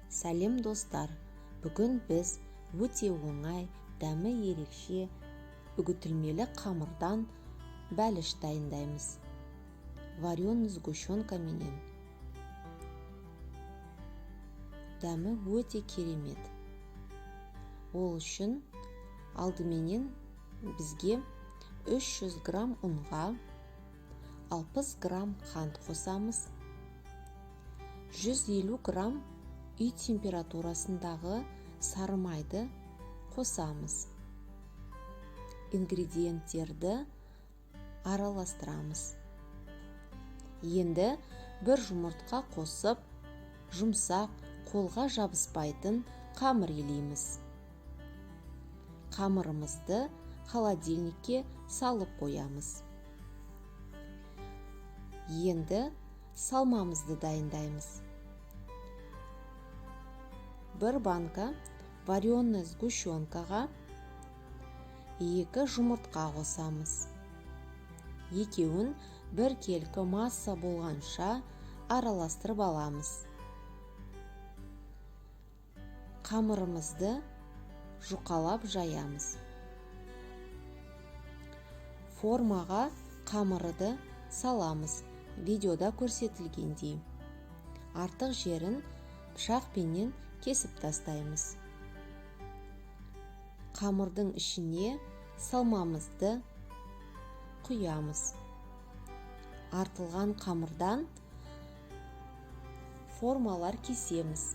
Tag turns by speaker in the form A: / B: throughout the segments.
A: Сәлем достар, бүгін біз өте оңай, дәмі ерекше, үгітілмелі қамырдан бәліш дайындаймыз. Вареный сгущенка менен. Дәмі өте керемет. Ол үшін алдыменен бізге 300 грамм ұнға 60 грамм қант қосамыз. 150 грамм үй температурасындағы сары майды қосамыз. Ингредиенттерді араластырамыз. Енді бір жұмыртқа қосып, жұмсақ, қолға жабыспайтын қамыр елейміз. Қамырымызды холодильникке салып қоямыз. Енді салмамызды дайындаймыз. Бір банка вареный сгущенкаға 2 жұмыртқа қосамыз. Екеуін бір келкі масса болғанша араластырып аламыз. Қамырымызды жұқалап жаямыз. Формаға қамырды саламыз. Видеода көрсетілгендей. Артық жерін пышақпенен кесіп тастаймыз. Қамырдың ішіне салмамызды құямыз. Артылған қамырдан формалар кесеміз.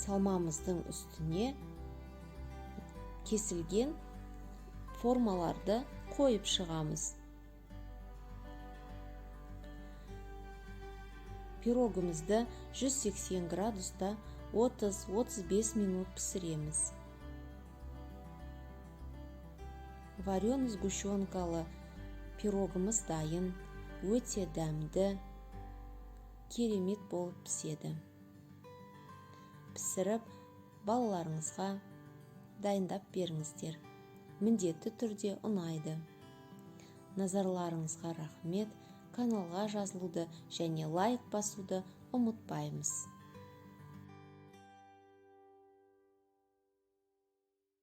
A: Салмамыздың үстіне кесілген формаларды қойып шығамыз. Пирогымызды 180 градуста 30-35 минут пісіреміз. Вареный сгущенкалы пирогымыз дайын, өте дәмді, керемет болып піседі. Пісіріп, балаларыңызға дайындап беріңіздер. Міндетті түрде ұнайды. Назарларыңызға рахмет. Каналға жазылуды және лайк басуды ұмытпаймыз.